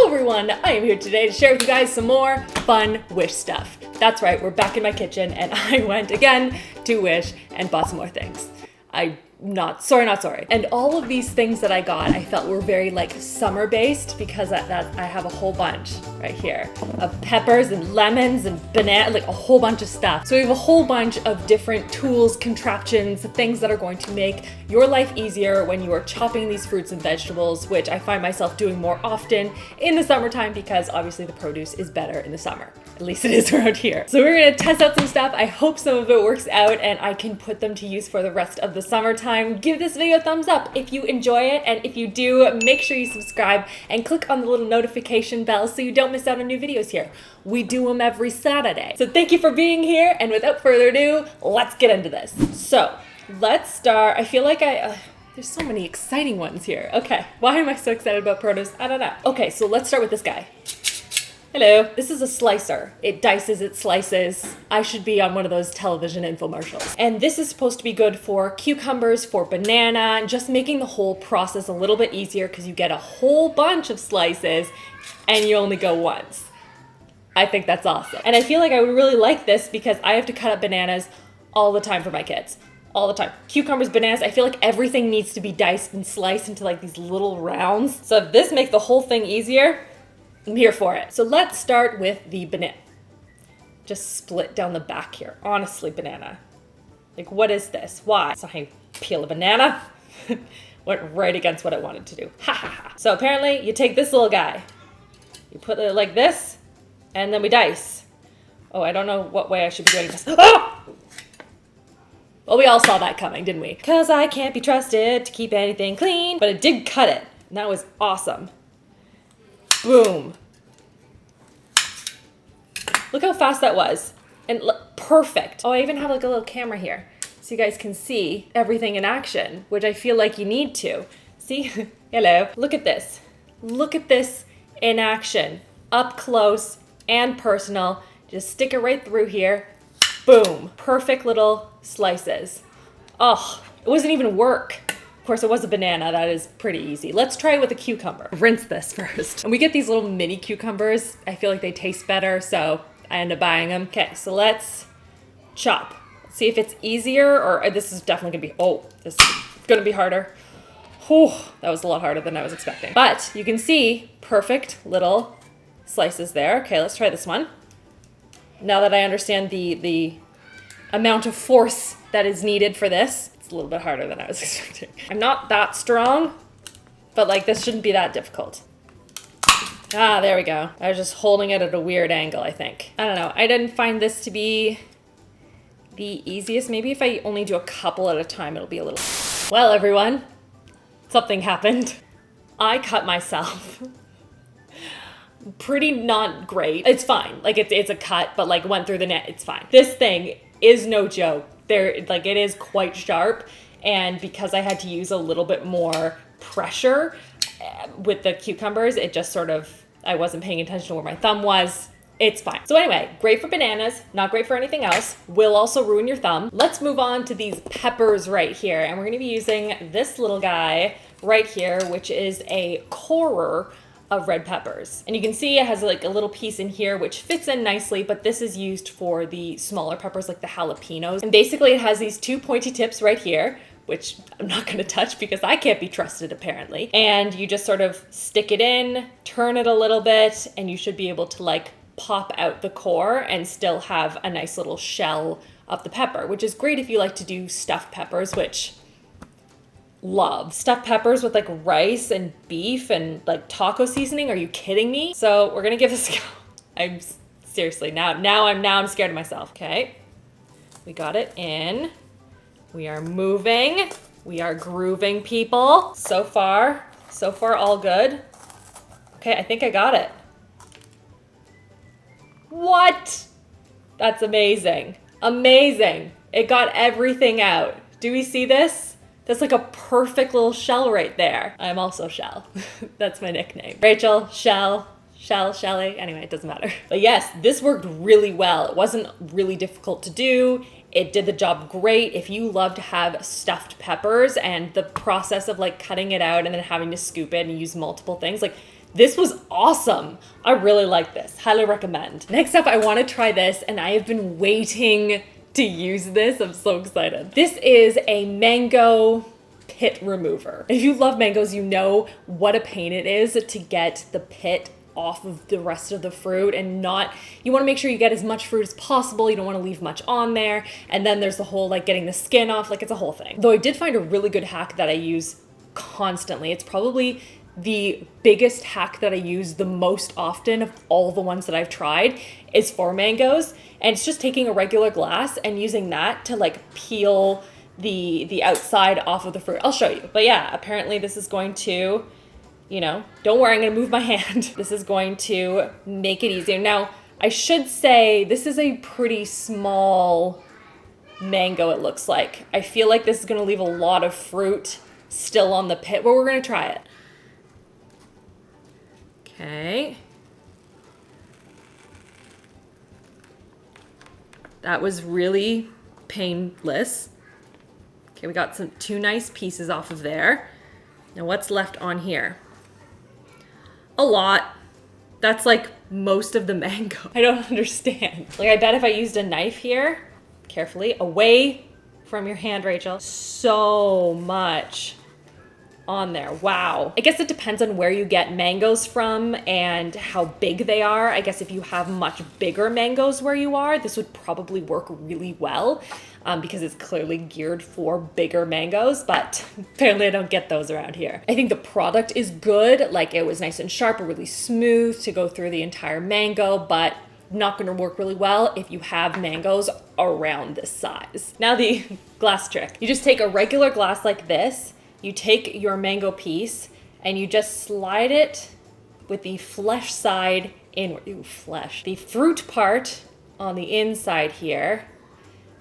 Hello everyone, I am here today to share with you guys some more fun Wish stuff. That's right, we're back in my kitchen and I went again to Wish and bought some more things. Not sorry. And all of these things that I got, I felt were very like summer based because I have a whole bunch right here of peppers and lemons and banana, like a whole bunch of stuff. So we have a whole bunch of different tools, contraptions, things that are going to make your life easier when you are chopping these fruits and vegetables, which I find myself doing more often in the summertime because obviously the produce is better in the summer. At least it is around here. So we're gonna test out some stuff. I hope some of it works out and I can put them to use for the rest of the summertime. Give this video a thumbs up if you enjoy it, and if you do, make sure you subscribe and click on the little notification bell so you don't miss out on new videos here. We do them every Saturday. So thank you for being here, and without further ado, let's get into this. So let's start. I feel like there's so many exciting ones here. Okay, why am I so excited about produce? I don't know. Okay, so let's start with this guy. Hello, this is a slicer. It dices, it slices. I should be on one of those television infomercials. And this is supposed to be good for cucumbers, for banana, and just making the whole process a little bit easier because you get a whole bunch of slices and you only go once. I think that's awesome. And I feel like I would really like this because I have to cut up bananas all the time for my kids. All the time. Cucumbers, bananas, I feel like everything needs to be diced and sliced into like these little rounds. So if this makes the whole thing easier, I'm here for it. So let's start with the banana. Just split down the back here. Honestly, banana. Like, what is this? Why? So I peel a banana. Went right against what I wanted to do. Ha ha ha. So apparently you take this little guy. You put it like this, and then we dice. Oh, I don't know what way I should be doing this. Oh! Well, we all saw that coming, didn't we? Because I can't be trusted to keep anything clean. But it did cut it. And that was awesome. Boom. Look how fast that was. And look, perfect. Oh, I even have like a little camera here so you guys can see everything in action, which I feel like you need to. See? Hello. Look at this. Look at this in action. Up close and personal. Just stick it right through here. Boom. Perfect little slices. Oh, it wasn't even work. Of course, it was a banana. That is pretty easy. Let's try it with a cucumber. Rinse this first. And we get these little mini cucumbers. I feel like they taste better, so I end up buying them. Okay, so let's chop. Let's see if it's easier, or this is definitely gonna be, this is gonna be harder. Whew, that was a lot harder than I was expecting. But you can see perfect little slices there. Okay, let's try this one. Now that I understand the amount of force that is needed for this, a little bit harder than I was expecting. I'm not that strong, but like this shouldn't be that difficult. Ah, there we go. I was just holding it at a weird angle, I think. I don't know. I didn't find this to be the easiest. Maybe if I only do a couple at a time, it'll be a little... Well, everyone, something happened. I cut myself. Pretty not great. It's fine. Like it's a cut, but like went through the net. It's fine. This thing is no joke. Like it is quite sharp, and because I had to use a little bit more pressure with the cucumbers, it just sort of, I wasn't paying attention to where my thumb was. It's fine. So anyway, great for bananas, not great for anything else. Will also ruin your thumb. Let's move on to these peppers right here, and we're gonna be using this little guy right here, which is a corer of red peppers. And you can see it has like a little piece in here which fits in nicely, but this is used for the smaller peppers like the jalapenos. And basically it has these two pointy tips right here, which I'm not gonna touch because I can't be trusted apparently. And you just sort of stick it in, turn it a little bit, and you should be able to like pop out the core and still have a nice little shell of the pepper, which is great if you like to do stuffed peppers, which love. Stuffed peppers with like rice and beef and like taco seasoning. Are you kidding me? So we're gonna give this a go. I'm seriously, now I'm scared of myself. Okay, we got it in. We are moving. We are grooving, people. So far all good. Okay, I think I got it. What? That's amazing. Amazing. It got everything out. Do we see this? That's like a perfect little shell right there. I'm also Shell. That's my nickname. Rachel, Shell, Shelly. Anyway, it doesn't matter. But yes, this worked really well. It wasn't really difficult to do. It did the job great. If you love to have stuffed peppers and the process of like cutting it out and then having to scoop it and use multiple things, like This was awesome. I really like this. Highly recommend. Next up, I want to try this, and I have been waiting to use this. I'm so excited. This is a mango pit remover. If you love mangoes, you know what a pain it is to get the pit off of the rest of the fruit, and you want to make sure you get as much fruit as possible. You don't want to leave much on there. And then there's the whole like getting the skin off, like it's a whole thing. Though I did find a really good hack that I use constantly. It's probably the biggest hack that I use the most often of all the ones that I've tried is for mangoes. And it's just taking a regular glass and using that to like peel the outside off of the fruit. I'll show you. But yeah, apparently this is going to, don't worry, I'm going to move my hand. This is going to make it easier. Now, I should say this is a pretty small mango, it looks like. I feel like this is going to leave a lot of fruit still on the pit, but we're going to try it. Okay. That was really painless. Okay, we got two nice pieces off of there. Now what's left on here? A lot. That's like most of the mango. I don't understand. Like I bet if I used a knife here, carefully, away from your hand, Rachel, so much on there. Wow. I guess it depends on where you get mangoes from and how big they are. I guess if you have much bigger mangoes where you are, this would probably work really well because it's clearly geared for bigger mangoes, but apparently I don't get those around here. I think the product is good. Like it was nice and sharp, really smooth to go through the entire mango, but not going to work really well if you have mangoes around this size. Now the glass trick. You just take a regular glass like this. You take your mango piece and you just slide it with the flesh side inward. Ooh, flesh. The fruit part on the inside here.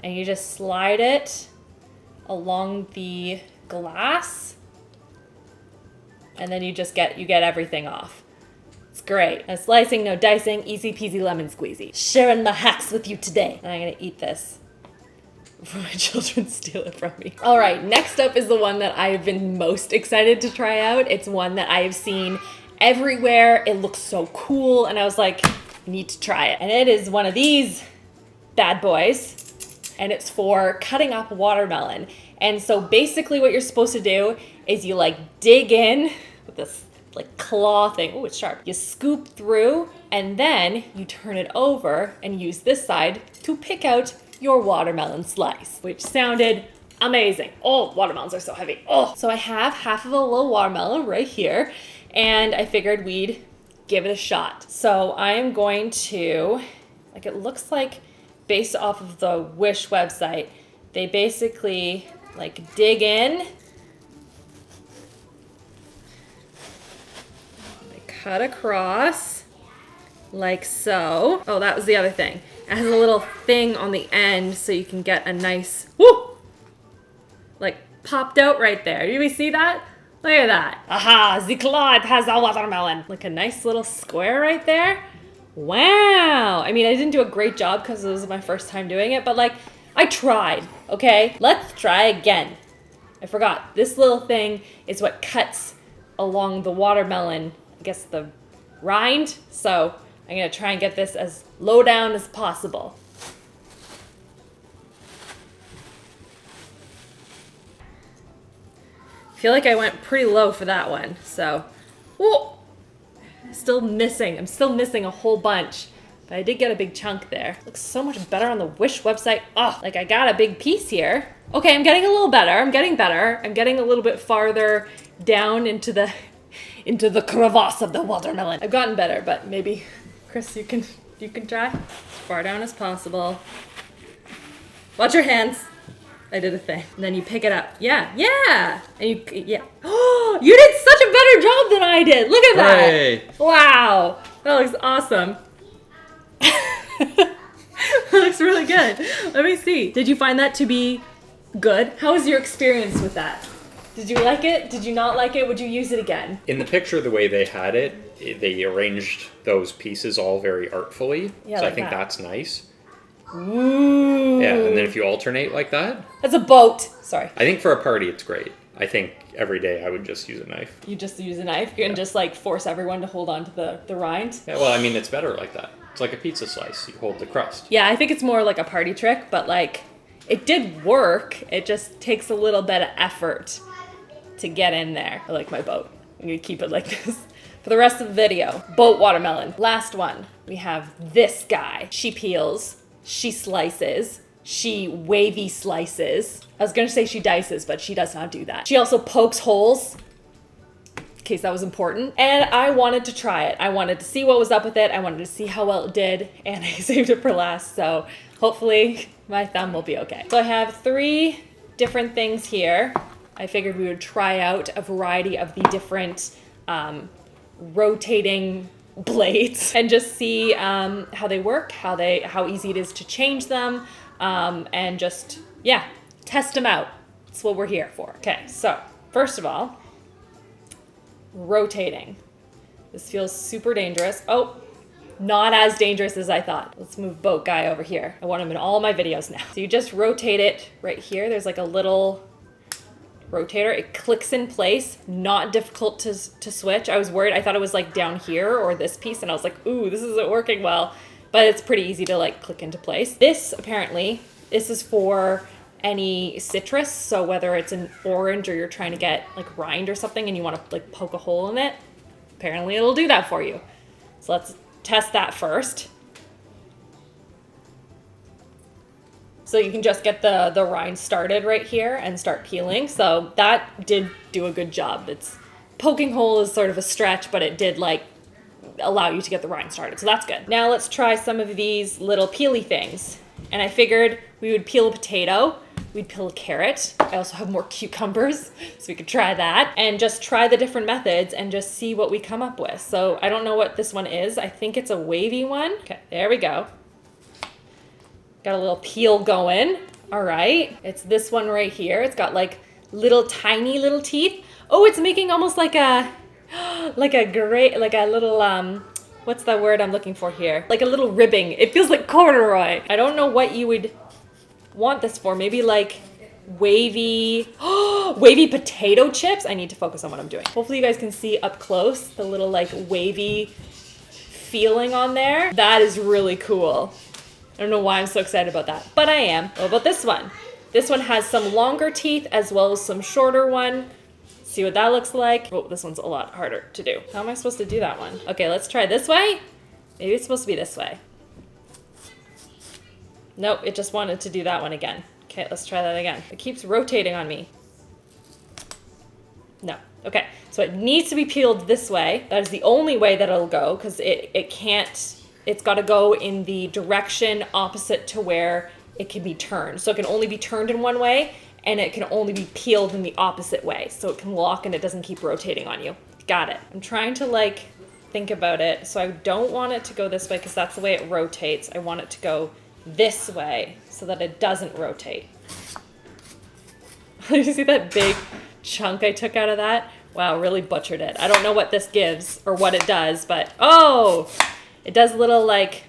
And you just slide it along the glass. And then you get everything off. It's great. No slicing, no dicing, easy peasy lemon squeezy. Sharing my hacks with you today. And I'm gonna eat this before my children steal it from me. All right, next up is the one that I've been most excited to try out. It's one that I have seen everywhere. It looks so cool, and I was like, need to try it. And it is one of these bad boys, and it's for cutting up watermelon. And so basically what you're supposed to do is you like dig in with this like claw thing. Oh, it's sharp. You scoop through, and then you turn it over and use this side to pick out your watermelon slice, which sounded amazing. Oh, watermelons are so heavy. Oh, so I have half of a little watermelon right here, and I figured we'd give it a shot. So I am going to, like, it looks like based off of the Wish website, they basically like dig in, they cut across like so. Oh, that was the other thing. It has a little thing on the end so you can get a nice, whoo, like popped out right there. Do you see that? Look at that. Aha, the claw, it has a watermelon. Like a nice little square right there. Wow. I mean, I didn't do a great job because it was my first time doing it, but like I tried, okay? Let's try again. I forgot. This little thing is what cuts along the watermelon, I guess the rind. So I'm gonna try and get this as low down as possible. I feel like I went pretty low for that one, so. Whoa! I'm still missing a whole bunch, but I did get a big chunk there. Looks so much better on the Wish website. Oh, like I got a big piece here. Okay, I'm getting a little better. I'm getting better. I'm getting a little bit farther down into the crevasse of the watermelon. I've gotten better, but maybe, Chris, you can try as far down as possible. Watch your hands. I did a thing. And then you pick it up. Yeah. And yeah. Oh, you did such a better job than I did. Look at that. Hey. Wow. That looks awesome. That looks really good. Let me see. Did you find that to be good? How was your experience with that? Did you like it? Did you not like it? Would you use it again? In the picture, the way they had it, they arranged those pieces all very artfully. Yeah, so like I think that. that's nice. Ooh. Yeah, and then if you alternate like that. That's a boat. Sorry. I think for a party, it's great. I think every day I would just use a knife. You just use a knife and just like force everyone to hold on to the rind? Yeah, well, I mean, it's better like that. It's like a pizza slice. You hold the crust. Yeah, I think it's more like a party trick, but like it did work. It just takes a little bit of effort to get in there. I like my boat. I'm gonna keep it like this for the rest of the video. Boat watermelon. Last one. We have this guy. She peels, she slices, she wavy slices. I was gonna say she dices, but she does not do that. She also pokes holes, in case that was important. And I wanted to try it. I wanted to see what was up with it. I wanted to see how well it did, and I saved it for last, so hopefully my thumb will be okay. So I have 3 different things here. I figured we would try out a variety of the different rotating blades and just see how they work, how easy it is to change them, and just, yeah, test them out. That's what we're here for. Okay, so first of all, rotating. This feels super dangerous. Oh, not as dangerous as I thought. Let's move boat guy over here. I want him in all my videos now. So you just rotate it right here. There's like a little rotator. It clicks in place, not difficult to switch. I was worried. I thought it was like down here or this piece, and I was like, ooh, this isn't working well, but it's pretty easy to like click into place. This is for any citrus. So whether it's an orange or you're trying to get like rind or something and you want to like poke a hole in it, apparently it'll do that for you. So let's test that first. So you can just get the rind started right here and start peeling. So that did do a good job. It's poking hole is sort of a stretch, but it did like allow you to get the rind started. So that's good. Now let's try some of these little peely things. And I figured we would peel a potato, we'd peel a carrot. I also have more cucumbers, so we could try that. And just try the different methods and just see what we come up with. So I don't know what this one is. I think it's a wavy one. Okay, there we go. Got a little peel going. All right. It's this one right here. It's got like little tiny little teeth. Oh, it's making almost like a little, what's the word I'm looking for here? Like a little ribbing. It feels like corduroy. I don't know what you would want this for. Maybe like wavy potato chips. I need to focus on what I'm doing. Hopefully you guys can see up close the little like wavy feeling on there. That is really cool. I don't know why I'm so excited about that, but I am. What about this one? This one has some longer teeth as well as some shorter one. See what that looks like. Oh, this one's a lot harder to do. How am I supposed to do that one? Okay, let's try this way. Maybe it's supposed to be this way. Nope, it just wanted to do that one again. Okay, let's try that again. It keeps rotating on me. No. Okay, so it needs to be peeled this way. That is the only way that it'll go because it can't. It's got to go in the direction opposite to where it can be turned. So it can only be turned in one way, and it can only be peeled in the opposite way. So it can lock and it doesn't keep rotating on you. Got it. I'm trying to like think about it. So I don't want it to go this way because that's the way it rotates. I want it to go this way so that it doesn't rotate. You see that big chunk I took out of that? Wow, really butchered it. I don't know what this gives or what it does, but oh! It does little like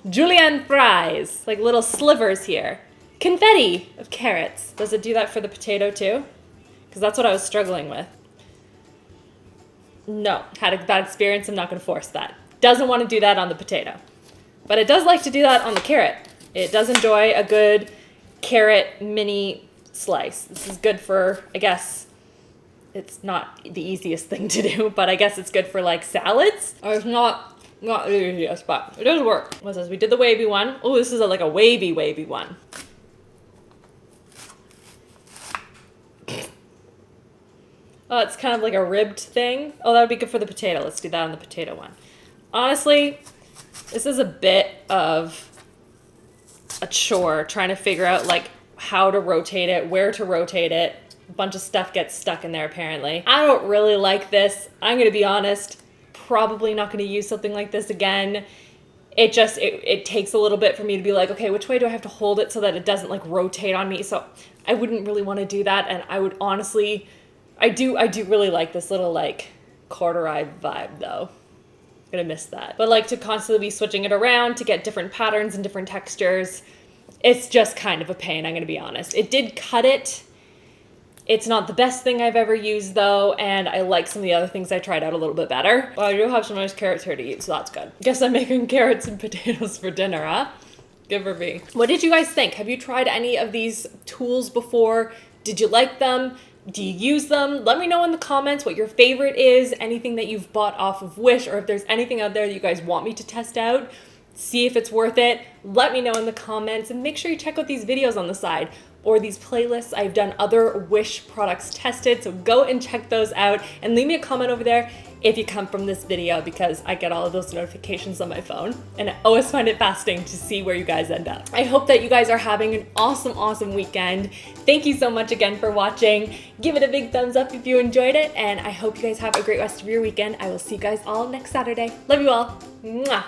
julienne fries, like little slivers here. Confetti of carrots. Does it do that for the potato too? Because that's what I was struggling with. No, had a bad experience. I'm not going to force that. Doesn't want to do that on the potato. But it does like to do that on the carrot. It does enjoy a good carrot mini slice. This is good for, I guess, it's not the easiest thing to do, but I guess it's good for like salads. Or it's not the easiest, but it does work. What says we did the wavy one. Oh, this is like a wavy one. Oh, it's kind of like a ribbed thing. Oh, that would be good for the potato. Let's do that on the potato one. Honestly, this is a bit of a chore trying to figure out like how to rotate it, where to rotate it. A bunch of stuff gets stuck in there apparently. I don't really like this. I'm gonna be honest. Probably not going to use something like this again. It takes a little bit for me to be like, okay, which way do I have to hold it so that it doesn't like rotate on me? So I wouldn't really want to do that. And I would honestly, I do really like this little like corduroy vibe though. I'm gonna miss that. But like to constantly be switching it around to get different patterns and different textures, it's just kind of a pain, I'm gonna be honest. It did cut it It's not the best thing I've ever used though, and I like some of the other things I tried out a little bit better. Well, I do have some nice carrots here to eat, so that's good. Guess I'm making carrots and potatoes for dinner, huh? Good for me. What did you guys think? Have you tried any of these tools before? Did you like them? Do you use them? Let me know in the comments what your favorite is, anything that you've bought off of Wish, or if there's anything out there that you guys want me to test out. See if it's worth it. Let me know in the comments, and make sure you check out these videos on the side or these playlists. I've done other Wish products tested, so go and check those out and leave me a comment over there if you come from this video, because I get all of those notifications on my phone and I always find it fascinating to see where you guys end up. I hope that you guys are having an awesome weekend. Thank you so much again for watching. Give it a big thumbs up if you enjoyed it, and I hope you guys have a great rest of your weekend. I will see you guys all next Saturday. Love you all. Mwah.